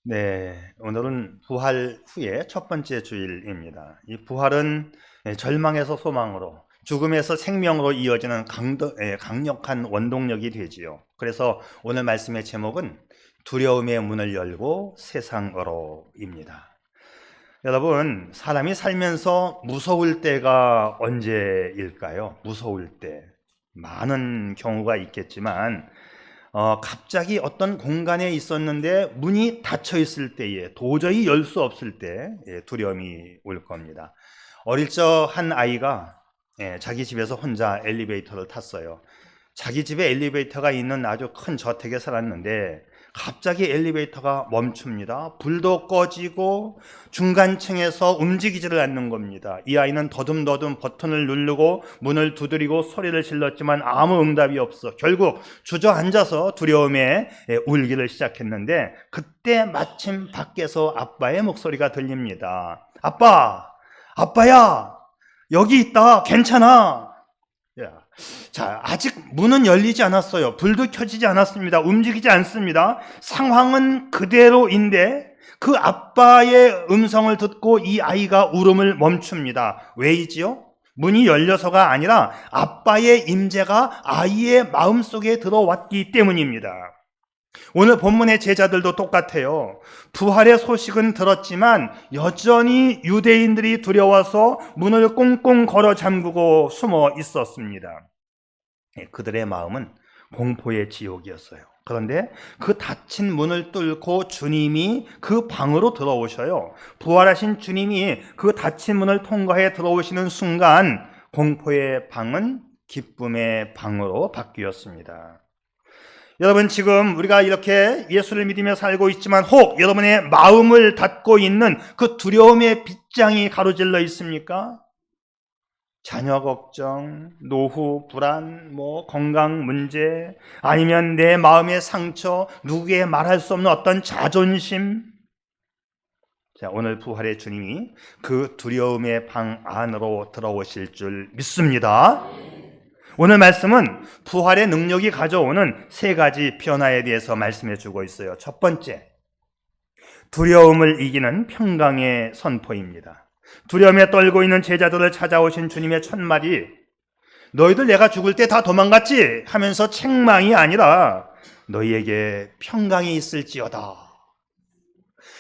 네, 오늘은 부활 후의 첫 번째 주일입니다. 이 부활은 절망에서 소망으로, 죽음에서 생명으로 이어지는 강력한 원동력이 되지요. 그래서 오늘 말씀의 제목은 두려움의 문을 열고 세상으로입니다. 여러분, 사람이 살면서 무서울 때가 언제일까요? 무서울 때. 많은 경우가 있겠지만 갑자기 어떤 공간에 있었는데 문이 닫혀 있을 때에 도저히 열 수 없을 때 두려움이 올 겁니다. 어릴 적 한 아이가 자기 집에서 혼자 엘리베이터를 탔어요. 자기 집에 엘리베이터가 있는 아주 큰 저택에 살았는데 갑자기 엘리베이터가 멈춥니다. 불도 꺼지고 중간층에서 움직이지를 않는 겁니다. 이 아이는 더듬더듬 버튼을 누르고 문을 두드리고 소리를 질렀지만 아무 응답이 없어. 결국 주저앉아서 두려움에 울기를 시작했는데 그때 마침 밖에서 아빠의 목소리가 들립니다. 아빠야, 여기 있다. 괜찮아. 자, 아직 문은 열리지 않았어요. 불도 켜지지 않았습니다. 움직이지 않습니다. 상황은 그대로인데 그 아빠의 음성을 듣고 이 아이가 울음을 멈춥니다. 왜이지요? 문이 열려서가 아니라 아빠의 임재가 아이의 마음속에 들어왔기 때문입니다. 오늘 본문의 제자들도 똑같아요. 부활의 소식은 들었지만 여전히 유대인들이 두려워서 문을 꽁꽁 걸어 잠그고 숨어 있었습니다. 그들의 마음은 공포의 지옥이었어요. 그런데 그 닫힌 문을 뚫고 주님이 그 방으로 들어오셔요. 부활하신 주님이 그 닫힌 문을 통과해 들어오시는 순간 공포의 방은 기쁨의 방으로 바뀌었습니다. 여러분, 지금 우리가 이렇게 예수를 믿으며 살고 있지만 혹 여러분의 마음을 닫고 있는 그 두려움의 빗장이 가로질러 있습니까? 자녀 걱정, 노후, 불안, 건강 문제, 아니면 내 마음의 상처, 누구에게 말할 수 없는 어떤 자존심. 자, 오늘 부활의 주님이 그 두려움의 방 안으로 들어오실 줄 믿습니다. 오늘 말씀은 부활의 능력이 가져오는 세 가지 변화에 대해서 말씀해 주고 있어요. 첫 번째, 두려움을 이기는 평강의 선포입니다. 두려움에 떨고 있는 제자들을 찾아오신 주님의 첫 말이 너희들 내가 죽을 때 다 도망갔지? 하면서 책망이 아니라 너희에게 평강이 있을지어다.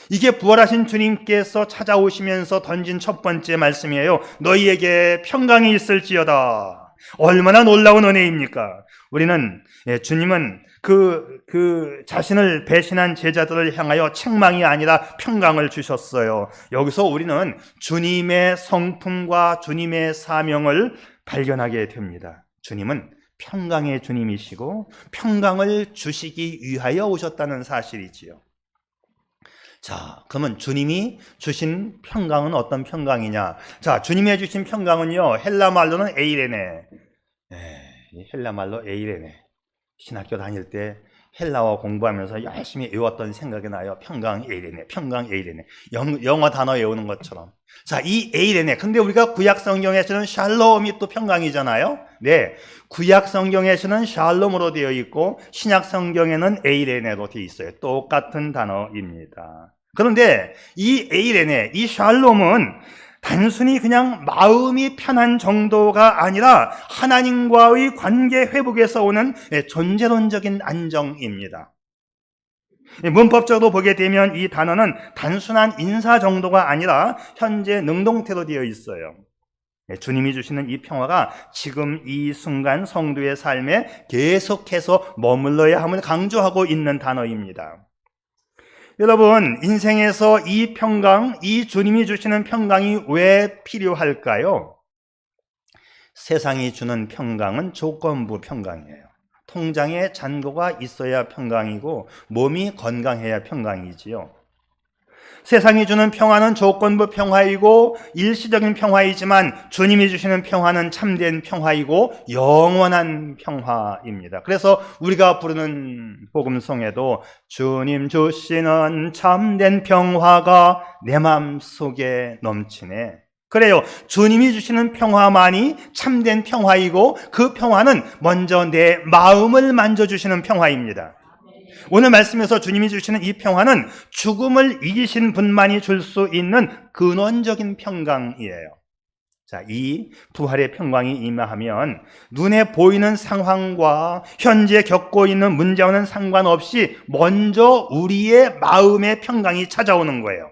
이게 부활하신 주님께서 찾아오시면서 던진 첫 번째 말씀이에요. 너희에게 평강이 있을지어다. 얼마나 놀라운 은혜입니까? 우리는 주님은 그 자신을 배신한 제자들을 향하여 책망이 아니라 평강을 주셨어요. 여기서 우리는 주님의 성품과 주님의 사명을 발견하게 됩니다. 주님은 평강의 주님이시고 평강을 주시기 위하여 오셨다는 사실이지요. 자, 그러면 주님이 주신 평강은 어떤 평강이냐? 자, 주님이 주신 평강은요, 헬라 말로는 에이레네. 헬라 말로 에이레네. 신학교 다닐 때 헬라어 공부하면서 열심히 외웠던 생각이 나요. 평강 에이레네, 평강 에이레네. 영어 단어 외우는 것처럼. 자, 이 에이레네. 근데 우리가 구약 성경에서는 샬롬이 또 평강이잖아요. 네, 구약 성경에서는 샬롬으로 되어 있고 신약 성경에는 에이레네로 되어 있어요. 똑같은 단어입니다. 그런데 이 에이레네, 이 샬롬은 단순히 그냥 마음이 편한 정도가 아니라 하나님과의 관계 회복에서 오는 존재론적인 안정입니다. 문법적으로 보게 되면 이 단어는 단순한 인사 정도가 아니라 현재 능동태로 되어 있어요. 주님이 주시는 이 평화가 지금 이 순간 성도의 삶에 계속해서 머물러야 함을 강조하고 있는 단어입니다. 여러분, 인생에서 이 평강, 이 주님이 주시는 평강이 왜 필요할까요? 세상이 주는 평강은 조건부 평강이에요. 통장에 잔고가 있어야 평강이고 몸이 건강해야 평강이지요. 세상이 주는 평화는 조건부 평화이고 일시적인 평화이지만 주님이 주시는 평화는 참된 평화이고 영원한 평화입니다. 그래서 우리가 부르는 복음송에도 주님 주시는 참된 평화가 내 마음속에 넘치네. 그래요. 주님이 주시는 평화만이 참된 평화이고 그 평화는 먼저 내 마음을 만져주시는 평화입니다. 오늘 말씀에서 주님이 주시는 이 평화는 죽음을 이기신 분만이 줄 수 있는 근원적인 평강이에요. 자, 이 부활의 평강이 임하면 눈에 보이는 상황과 현재 겪고 있는 문제와는 상관없이 먼저 우리의 마음의 평강이 찾아오는 거예요.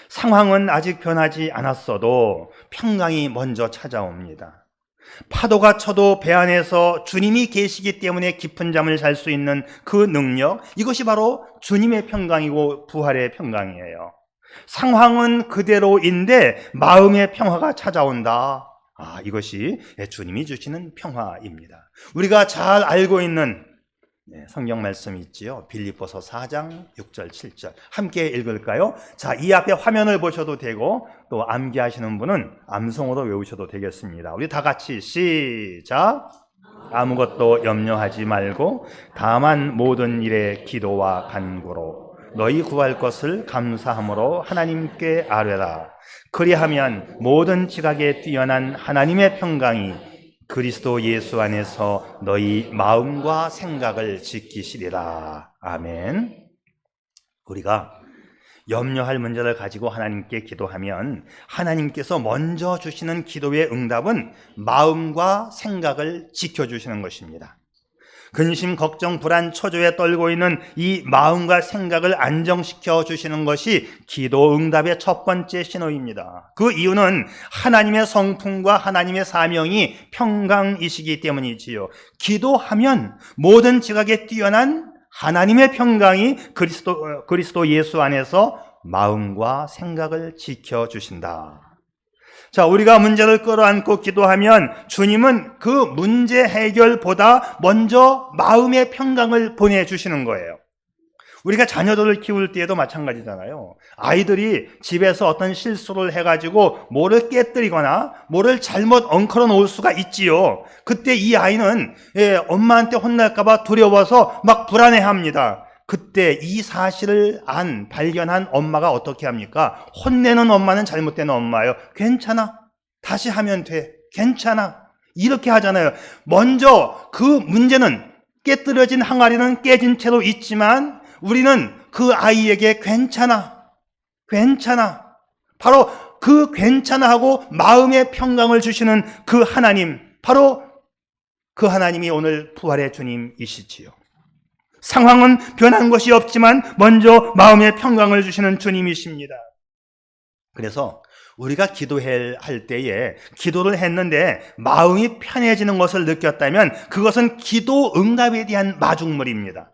상황은 아직 변하지 않았어도 평강이 먼저 찾아옵니다. 파도가 쳐도 배 안에서 주님이 계시기 때문에 깊은 잠을 잘 수 있는 그 능력, 이것이 바로 주님의 평강이고 부활의 평강이에요. 상황은 그대로인데 마음의 평화가 찾아온다. 이것이 주님이 주시는 평화입니다. 우리가 잘 알고 있는 성경 말씀이 있지요. 빌립보서 4장 6절 7절 함께 읽을까요? 자, 이 앞에 화면을 보셔도 되고 또 암기하시는 분은 암송으로 외우셔도 되겠습니다. 우리 다 같이 시작. 아무것도 염려하지 말고 다만 모든 일에 기도와 간구로 너희 구할 것을 감사함으로 하나님께 아뢰라. 그리하면 모든 지각에 뛰어난 하나님의 평강이 그리스도 예수 안에서 너희 마음과 생각을 지키시리라. 아멘. 우리가 염려할 문제를 가지고 하나님께 기도하면 하나님께서 먼저 주시는 기도의 응답은 마음과 생각을 지켜주시는 것입니다. 근심, 걱정, 불안, 초조에 떨고 있는 이 마음과 생각을 안정시켜 주시는 것이 기도 응답의 첫 번째 신호입니다. 그 이유는 하나님의 성품과 하나님의 사명이 평강이시기 때문이지요. 기도하면 모든 지각에 뛰어난 하나님의 평강이 그리스도 예수 안에서 마음과 생각을 지켜주신다. 자, 우리가 문제를 끌어안고 기도하면 주님은 그 문제 해결보다 먼저 마음의 평강을 보내주시는 거예요. 우리가 자녀들을 키울 때에도 마찬가지잖아요. 아이들이 집에서 어떤 실수를 해가지고 뭐를 깨뜨리거나 뭐를 잘못 엉클어 놓을 수가 있지요. 그때 이 아이는 엄마한테 혼날까봐 두려워서 막 불안해합니다. 그때 이 사실을 발견한 엄마가 어떻게 합니까? 혼내는 엄마는 잘못된 엄마예요. 괜찮아. 다시 하면 돼. 괜찮아. 이렇게 하잖아요. 먼저 그 문제는 깨뜨려진 항아리는 깨진 채로 있지만 우리는 그 아이에게 괜찮아. 괜찮아. 바로 그 괜찮아 하고 마음의 평강을 주시는 그 하나님, 바로 그 하나님이 오늘 부활의 주님이시지요. 상황은 변한 것이 없지만 먼저 마음의 평강을 주시는 주님이십니다. 그래서 우리가 기도할 때에 기도를 했는데 마음이 편해지는 것을 느꼈다면 그것은 기도 응답에 대한 마중물입니다.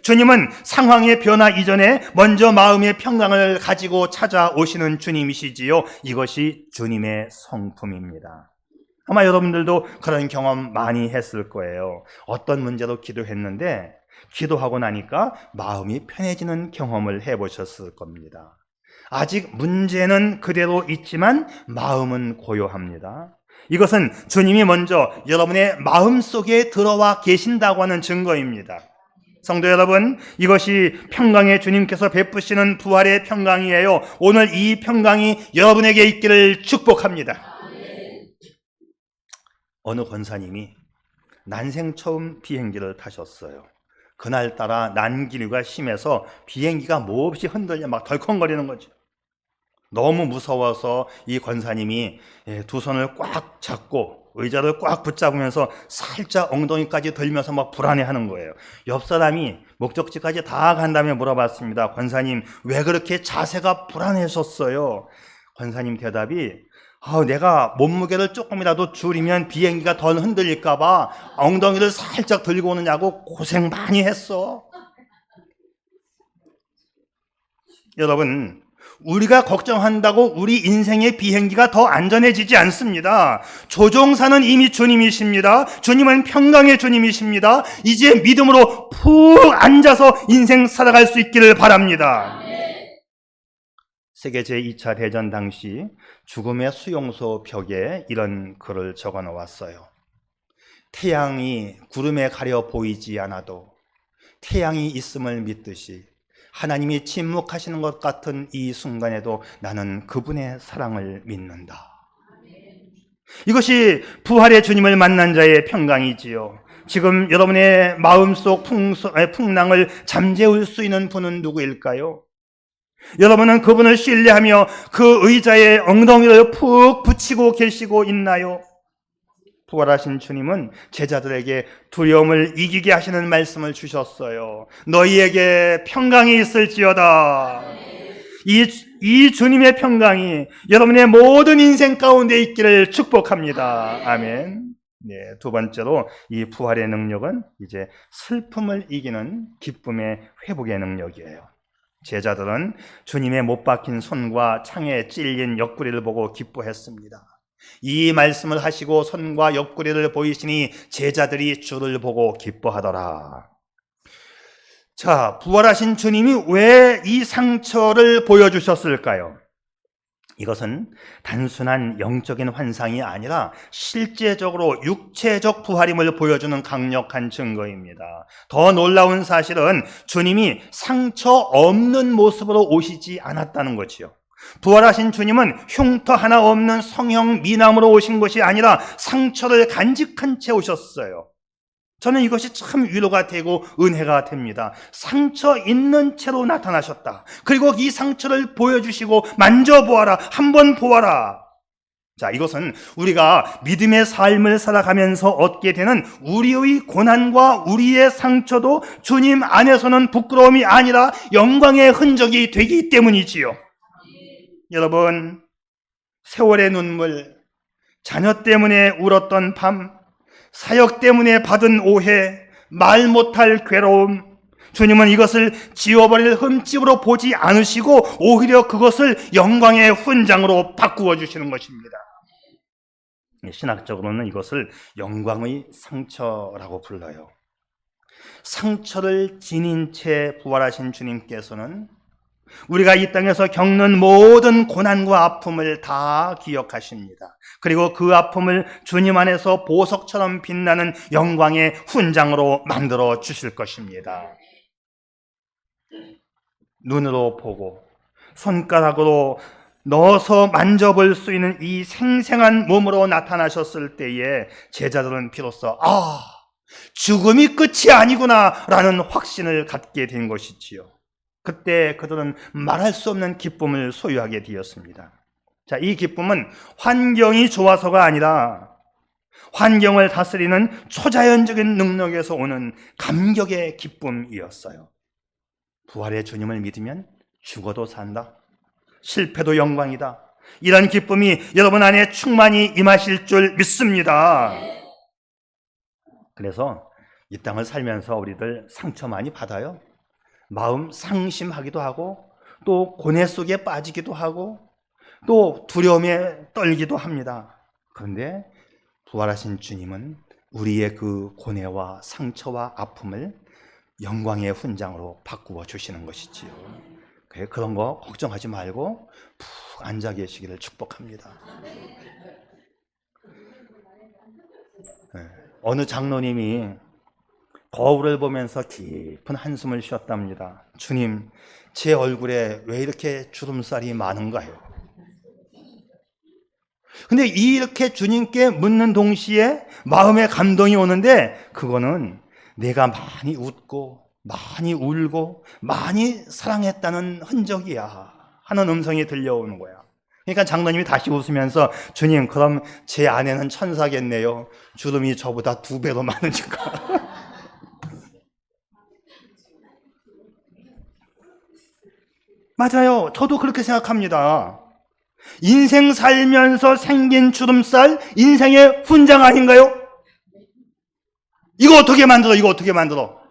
주님은 상황의 변화 이전에 먼저 마음의 평강을 가지고 찾아오시는 주님이시지요. 이것이 주님의 성품입니다. 아마 여러분들도 그런 경험 많이 했을 거예요. 어떤 문제로 기도했는데 기도하고 나니까 마음이 편해지는 경험을 해보셨을 겁니다. 아직 문제는 그대로 있지만 마음은 고요합니다. 이것은 주님이 먼저 여러분의 마음속에 들어와 계신다고 하는 증거입니다. 성도 여러분, 이것이 평강의 주님께서 베푸시는 부활의 평강이에요. 오늘 이 평강이 여러분에게 있기를 축복합니다. 어느 권사님이 난생 처음 비행기를 타셨어요. 그날따라 난기류가 심해서 비행기가 몹시 흔들려 막 덜컹거리는 거죠. 너무 무서워서 이 권사님이 두 손을 꽉 잡고 의자를 꽉 붙잡으면서 살짝 엉덩이까지 들면서 막 불안해하는 거예요. 옆 사람이 목적지까지 다 간 다음에 물어봤습니다. 권사님, 왜 그렇게 자세가 불안해졌어요? 권사님 대답이 내가 몸무게를 조금이라도 줄이면 비행기가 덜 흔들릴까 봐 엉덩이를 살짝 들고 오느냐고 고생 많이 했어. 여러분, 우리가 걱정한다고 우리 인생의 비행기가 더 안전해지지 않습니다. 조종사는 이미 주님이십니다. 주님은 평강의 주님이십니다. 이제 믿음으로 푹 앉아서 인생 살아갈 수 있기를 바랍니다. 세계 제2차 대전 당시 죽음의 수용소 벽에 이런 글을 적어 놓았어요. 태양이 구름에 가려 보이지 않아도 태양이 있음을 믿듯이 하나님이 침묵하시는 것 같은 이 순간에도 나는 그분의 사랑을 믿는다. 이것이 부활의 주님을 만난 자의 평강이지요. 지금 여러분의 마음속 풍랑을 잠재울 수 있는 분은 누구일까요? 여러분은 그분을 신뢰하며 그 의자에 엉덩이를 푹 붙이고 계시고 있나요? 부활하신 주님은 제자들에게 두려움을 이기게 하시는 말씀을 주셨어요. 너희에게 평강이 있을지어다. 이 주님의 평강이 여러분의 모든 인생 가운데 있기를 축복합니다. 아멘. 네, 두 번째로 이 부활의 능력은 이제 슬픔을 이기는 기쁨의 회복의 능력이에요. 제자들은 주님의 못 박힌 손과 창에 찔린 옆구리를 보고 기뻐했습니다. 이 말씀을 하시고 손과 옆구리를 보이시니 제자들이 주를 보고 기뻐하더라. 자, 부활하신 주님이 왜 이 상처를 보여주셨을까요? 이것은 단순한 영적인 환상이 아니라 실제적으로 육체적 부활임을 보여주는 강력한 증거입니다. 더 놀라운 사실은 주님이 상처 없는 모습으로 오시지 않았다는 거지요. 부활하신 주님은 흉터 하나 없는 성형 미남으로 오신 것이 아니라 상처를 간직한 채 오셨어요. 저는 이것이 참 위로가 되고 은혜가 됩니다. 상처 있는 채로 나타나셨다. 그리고 이 상처를 보여주시고 만져보아라, 한번 보아라. 자, 이것은 우리가 믿음의 삶을 살아가면서 얻게 되는 우리의 고난과 우리의 상처도 주님 안에서는 부끄러움이 아니라 영광의 흔적이 되기 때문이지요. 여러분, 세월의 눈물, 자녀 때문에 울었던 밤, 사역 때문에 받은 오해, 말 못할 괴로움, 주님은 이것을 지워버릴 흠집으로 보지 않으시고 오히려 그것을 영광의 훈장으로 바꾸어 주시는 것입니다. 신학적으로는 이것을 영광의 상처라고 불러요. 상처를 지닌 채 부활하신 주님께서는 우리가 이 땅에서 겪는 모든 고난과 아픔을 다 기억하십니다. 그리고 그 아픔을 주님 안에서 보석처럼 빛나는 영광의 훈장으로 만들어 주실 것입니다. 눈으로 보고 손가락으로 넣어서 만져볼 수 있는 이 생생한 몸으로 나타나셨을 때에 제자들은 비로소 죽음이 끝이 아니구나 라는 확신을 갖게 된 것이지요. 그때 그들은 말할 수 없는 기쁨을 소유하게 되었습니다. 자, 이 기쁨은 환경이 좋아서가 아니라 환경을 다스리는 초자연적인 능력에서 오는 감격의 기쁨이었어요. 부활의 주님을 믿으면 죽어도 산다. 실패도 영광이다. 이런 기쁨이 여러분 안에 충만히 임하실 줄 믿습니다. 그래서 이 땅을 살면서 우리들 상처 많이 받아요. 마음 상심하기도 하고 또 고뇌 속에 빠지기도 하고 또 두려움에 떨기도 합니다. 그런데 부활하신 주님은 우리의 그 고뇌와 상처와 아픔을 영광의 훈장으로 바꾸어 주시는 것이지요. 그런 거 걱정하지 말고 푹 앉아 계시기를 축복합니다. 어느 장로님이 거울을 보면서 깊은 한숨을 쉬었답니다. 주님, 제 얼굴에 왜 이렇게 주름살이 많은가요? 근데 이렇게 주님께 묻는 동시에 마음에 감동이 오는데 그거는 내가 많이 웃고 많이 울고 많이 사랑했다는 흔적이야 하는 음성이 들려오는 거야. 그러니까 장로님이 다시 웃으면서 주님, 그럼 제 아내는 천사겠네요. 주름이 저보다 2배로 많으니까. 맞아요. 저도 그렇게 생각합니다. 인생 살면서 생긴 주름살, 인생의 훈장 아닌가요? 이거 어떻게 만들어?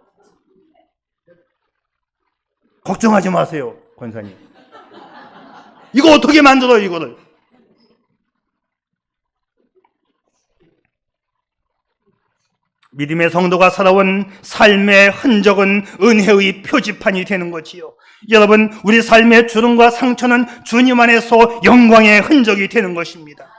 걱정하지 마세요, 권사님. 이거 어떻게 만들어, 이거를? 믿음의 성도가 살아온 삶의 흔적은 은혜의 표지판이 되는 거지요. 여러분, 우리 삶의 주름과 상처는 주님 안에서 영광의 흔적이 되는 것입니다.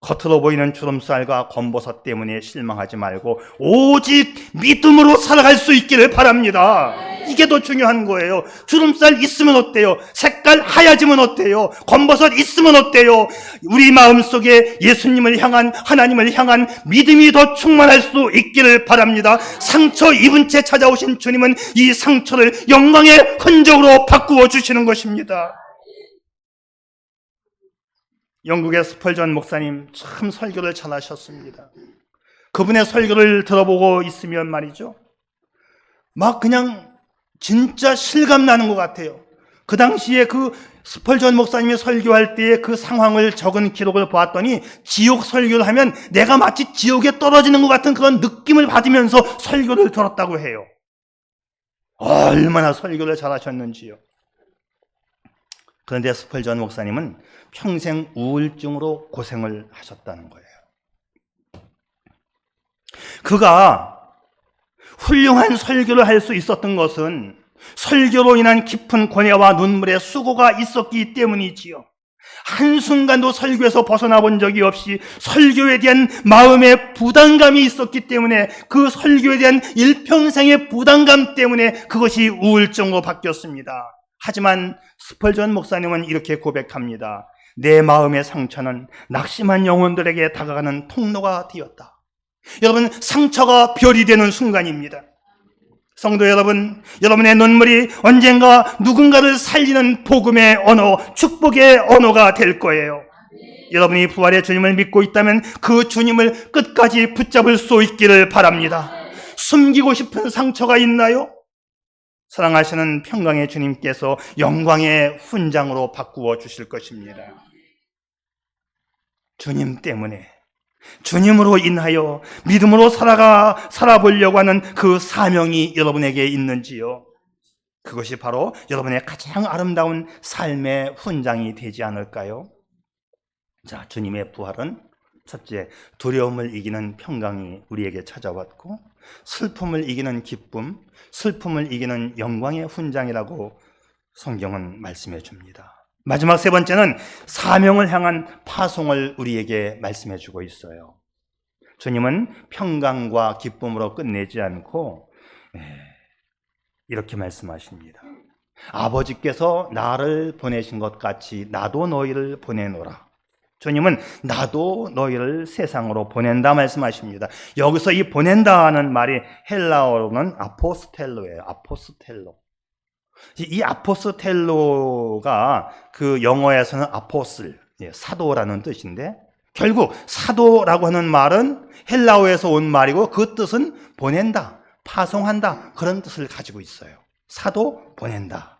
겉으로 보이는 주름살과 검버섯 때문에 실망하지 말고 오직 믿음으로 살아갈 수 있기를 바랍니다. 이게 더 중요한 거예요. 주름살 있으면 어때요? 색깔 하얘지면 어때요? 검버섯 있으면 어때요? 우리 마음속에 예수님을 향한, 하나님을 향한 믿음이 더 충만할 수 있기를 바랍니다. 상처 입은 채 찾아오신 주님은 이 상처를 영광의 흔적으로 바꾸어 주시는 것입니다. 영국의 스펄전 목사님 참 설교를 잘하셨습니다. 그분의 설교를 들어보고 있으면 말이죠, 막 그냥 진짜 실감나는 것 같아요. 그 당시에 그 스펄전 목사님이 설교할 때의 그 상황을 적은 기록을 보았더니 지옥 설교를 하면 내가 마치 지옥에 떨어지는 것 같은 그런 느낌을 받으면서 설교를 들었다고 해요. 얼마나 설교를 잘하셨는지요. 그런데 스펄전 목사님은 평생 우울증으로 고생을 하셨다는 거예요. 그가 훌륭한 설교를 할 수 있었던 것은 설교로 인한 깊은 고뇌와 눈물의 수고가 있었기 때문이지요. 한순간도 설교에서 벗어나 본 적이 없이 설교에 대한 마음의 부담감이 있었기 때문에, 그 설교에 대한 일평생의 부담감 때문에 그것이 우울증으로 바뀌었습니다. 하지만 스펄전 목사님은 이렇게 고백합니다. 내 마음의 상처는 낙심한 영혼들에게 다가가는 통로가 되었다. 여러분, 상처가 별이 되는 순간입니다. 성도 여러분, 여러분의 눈물이 언젠가 누군가를 살리는 복음의 언어, 축복의 언어가 될 거예요. 여러분이 부활의 주님을 믿고 있다면 그 주님을 끝까지 붙잡을 수 있기를 바랍니다. 숨기고 싶은 상처가 있나요? 사랑하시는 평강의 주님께서 영광의 훈장으로 바꾸어 주실 것입니다. 주님 때문에, 주님으로 인하여 믿음으로 살아보려고 하는 그 사명이 여러분에게 있는지요? 그것이 바로 여러분의 가장 아름다운 삶의 훈장이 되지 않을까요? 자, 주님의 부활은 첫째, 두려움을 이기는 평강이 우리에게 찾아왔고, 슬픔을 이기는 기쁨, 슬픔을 이기는 영광의 훈장이라고 성경은 말씀해 줍니다. 마지막 세 번째는 사명을 향한 파송을 우리에게 말씀해 주고 있어요. 주님은 평강과 기쁨으로 끝내지 않고 이렇게 말씀하십니다. 아버지께서 나를 보내신 것 같이 나도 너희를 보내노라. 주님은 나도 너희를 세상으로 보낸다 말씀하십니다. 여기서 이 보낸다는 말이 헬라어로는 아포스텔로예요. 아포스텔로. 이 아포스텔로가 그 영어에서는 아포슬, 사도라는 뜻인데, 결국 사도라고 하는 말은 헬라어에서 온 말이고 그 뜻은 보낸다, 파송한다, 그런 뜻을 가지고 있어요. 사도, 보낸다.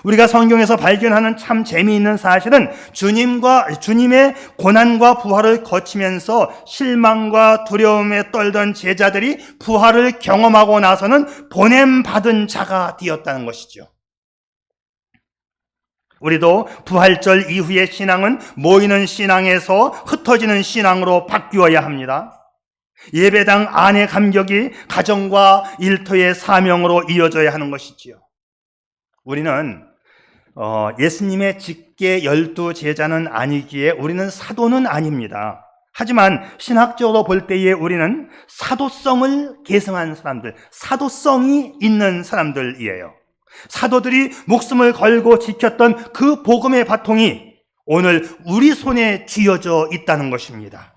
우리가 성경에서 발견하는 참 재미있는 사실은 주님의 고난과 부활을 거치면서 실망과 두려움에 떨던 제자들이 부활을 경험하고 나서는 보냄받은 자가 되었다는 것이죠. 우리도 부활절 이후의 신앙은 모이는 신앙에서 흩어지는 신앙으로 바뀌어야 합니다. 예배당 안의 감격이 가정과 일터의 사명으로 이어져야 하는 것이지요. 우리는 예수님의 직계 12제자는 아니기에 우리는 사도는 아닙니다. 하지만 신학적으로 볼 때에 우리는 사도성을 계승한 사람들, 사도성이 있는 사람들이에요. 사도들이 목숨을 걸고 지켰던 그 복음의 바통이 오늘 우리 손에 쥐어져 있다는 것입니다.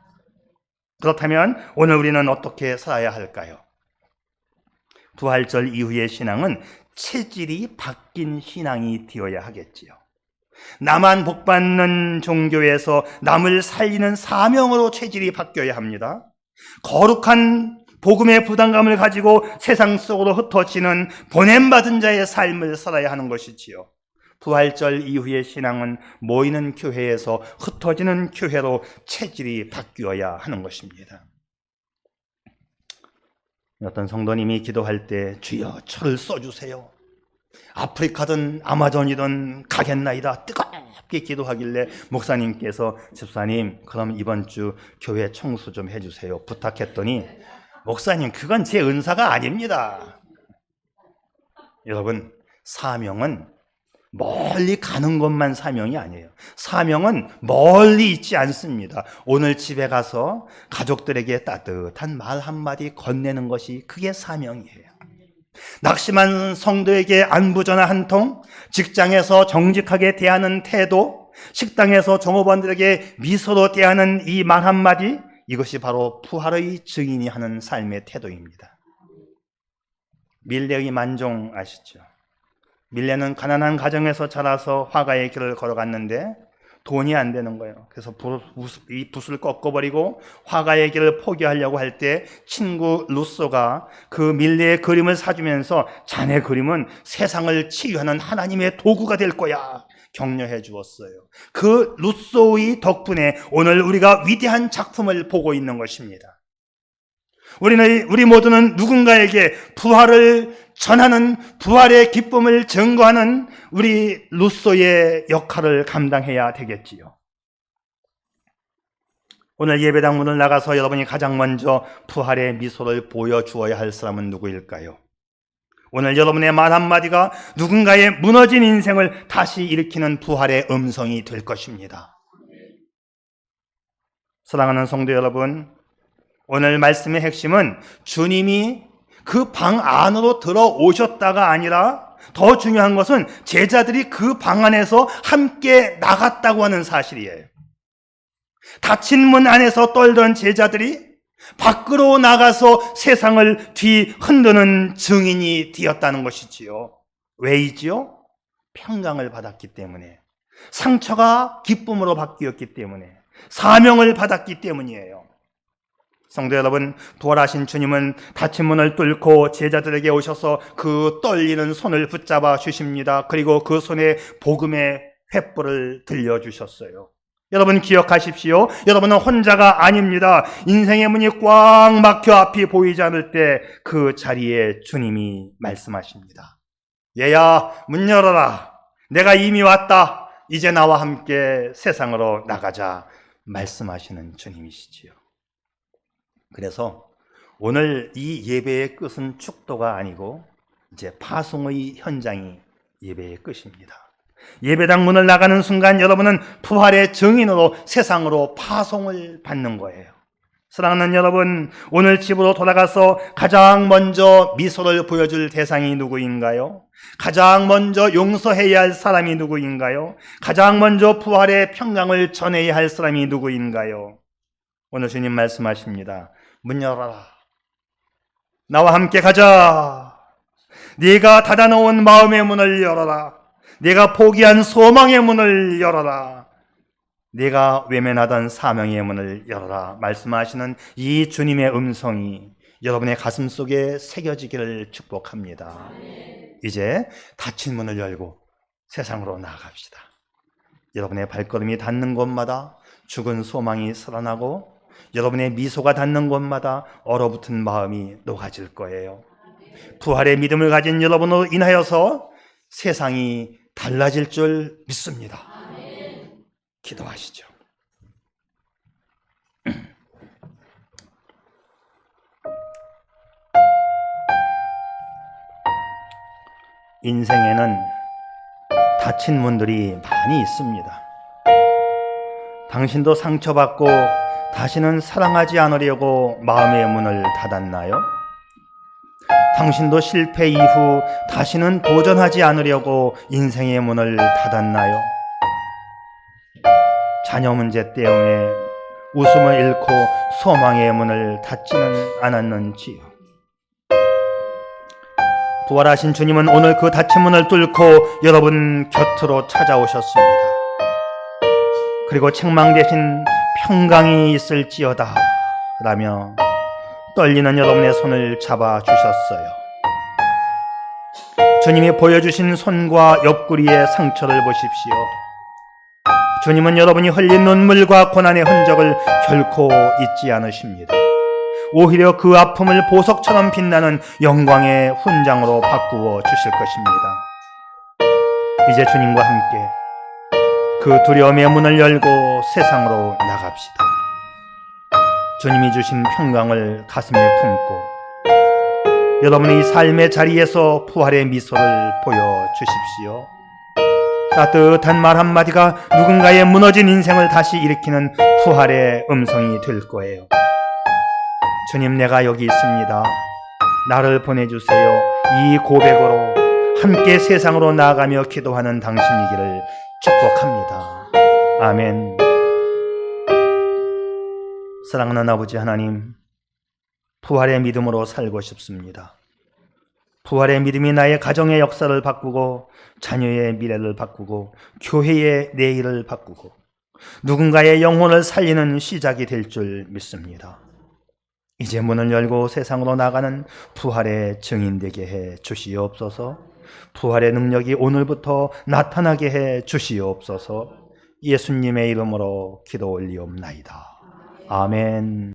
그렇다면 오늘 우리는 어떻게 살아야 할까요? 부활절 이후의 신앙은 체질이 바뀐 신앙이 되어야 하겠지요. 나만 복받는 종교에서 남을 살리는 사명으로 체질이 바뀌어야 합니다. 거룩한 복음의 부담감을 가지고 세상 속으로 흩어지는 보냄받은 자의 삶을 살아야 하는 것이지요. 부활절 이후의 신앙은 모이는 교회에서 흩어지는 교회로 체질이 바뀌어야 하는 것입니다. 어떤 성도님이 기도할 때 주여 저를 써주세요, 아프리카든 아마존이든 가겠나이다 뜨겁게 기도하길래 목사님께서 집사님 그럼 이번 주 교회 청소 좀 해주세요 부탁했더니, 목사님 그건 제 은사가 아닙니다. 여러분, 사명은 멀리 가는 것만 사명이 아니에요. 사명은 멀리 있지 않습니다. 오늘 집에 가서 가족들에게 따뜻한 말 한마디 건네는 것이 그게 사명이에요. 낙심한 성도에게 안부 전화 한 통, 직장에서 정직하게 대하는 태도, 식당에서 종업원들에게 미소로 대하는 이 말 한마디, 이것이 바로 부활의 증인이 하는 삶의 태도입니다. 밀레의 만종 아시죠? 밀레는 가난한 가정에서 자라서 화가의 길을 걸어갔는데 돈이 안 되는 거예요. 그래서 이 붓을 꺾어버리고 화가의 길을 포기하려고 할 때 친구 루소가 그 밀레의 그림을 사주면서 자네 그림은 세상을 치유하는 하나님의 도구가 될 거야 격려해 주었어요. 그 루소의 덕분에 오늘 우리가 위대한 작품을 보고 있는 것입니다. 우리 모두는 누군가에게 부활을 전하는, 부활의 기쁨을 증거하는 우리 루소의 역할을 감당해야 되겠지요. 오늘 예배당 문을 나가서 여러분이 가장 먼저 부활의 미소를 보여주어야 할 사람은 누구일까요? 오늘 여러분의 말 한마디가 누군가의 무너진 인생을 다시 일으키는 부활의 음성이 될 것입니다. 사랑하는 성도 여러분, 오늘 말씀의 핵심은 주님이 그 방 안으로 들어오셨다가 아니라 더 중요한 것은 제자들이 그 방 안에서 함께 나갔다고 하는 사실이에요. 닫힌 문 안에서 떨던 제자들이 밖으로 나가서 세상을 뒤흔드는 증인이 되었다는 것이지요. 왜이지요? 평강을 받았기 때문에, 상처가 기쁨으로 바뀌었기 때문에, 사명을 받았기 때문이에요. 성도 여러분, 부활하신 주님은 닫힌 문을 뚫고 제자들에게 오셔서 그 떨리는 손을 붙잡아 주십니다. 그리고 그 손에 복음의 횃불을 들려주셨어요. 여러분 기억하십시오. 여러분은 혼자가 아닙니다. 인생의 문이 꽉 막혀 앞이 보이지 않을 때 그 자리에 주님이 말씀하십니다. 얘야, 문 열어라. 내가 이미 왔다. 이제 나와 함께 세상으로 나가자. 말씀하시는 주님이시지요. 그래서 오늘 이 예배의 끝은 축도가 아니고 이제 파송의 현장이 예배의 끝입니다. 예배당 문을 나가는 순간 여러분은 부활의 증인으로 세상으로 파송을 받는 거예요. 사랑하는 여러분, 오늘 집으로 돌아가서 가장 먼저 미소를 보여줄 대상이 누구인가요? 가장 먼저 용서해야 할 사람이 누구인가요? 가장 먼저 부활의 평강을 전해야 할 사람이 누구인가요? 오늘 주님 말씀하십니다. 문 열어라. 나와 함께 가자. 네가 닫아놓은 마음의 문을 열어라. 네가 포기한 소망의 문을 열어라. 네가 외면하던 사명의 문을 열어라. 말씀하시는 이 주님의 음성이 여러분의 가슴 속에 새겨지기를 축복합니다. 이제 닫힌 문을 열고 세상으로 나아갑시다. 여러분의 발걸음이 닿는 곳마다 죽은 소망이 살아나고 여러분의 미소가 닿는 곳마다 얼어붙은 마음이 녹아질 거예요. 부활의 믿음을 가진 여러분으로 인하여서 세상이 달라질 줄 믿습니다. 기도하시죠. 인생에는 닫힌 문들이 많이 있습니다. 당신도 상처받고 다시는 사랑하지 않으려고 마음의 문을 닫았나요? 당신도 실패 이후 다시는 도전하지 않으려고 인생의 문을 닫았나요? 자녀 문제 때문에 웃음을 잃고 소망의 문을 닫지는 않았는지요? 부활하신 주님은 오늘 그 닫힌 문을 뚫고 여러분 곁으로 찾아오셨습니다. 그리고 책망 대신 평강이 있을지어다 라며 떨리는 여러분의 손을 잡아 주셨어요. 주님이 보여주신 손과 옆구리의 상처를 보십시오. 주님은 여러분이 흘린 눈물과 고난의 흔적을 결코 잊지 않으십니다. 오히려 그 아픔을 보석처럼 빛나는 영광의 훈장으로 바꾸어 주실 것입니다. 이제 주님과 함께 그 두려움의 문을 열고 세상으로 나갑시다. 주님이 주신 평강을 가슴에 품고 여러분의 삶의 자리에서 부활의 미소를 보여주십시오. 따뜻한 말 한마디가 누군가의 무너진 인생을 다시 일으키는 부활의 음성이 될 거예요. 주님, 내가 여기 있습니다. 나를 보내주세요. 이 고백으로 함께 세상으로 나아가며 기도하는 당신이기를 축복합니다. 아멘. 사랑하는 아버지 하나님, 부활의 믿음으로 살고 싶습니다. 부활의 믿음이 나의 가정의 역사를 바꾸고 자녀의 미래를 바꾸고 교회의 내일을 바꾸고 누군가의 영혼을 살리는 시작이 될 줄 믿습니다. 이제 문을 열고 세상으로 나가는 부활의 증인되게 해 주시옵소서. 부활의 능력이 오늘부터 나타나게 해 주시옵소서. 예수님의 이름으로 기도 올리옵나이다. 아멘.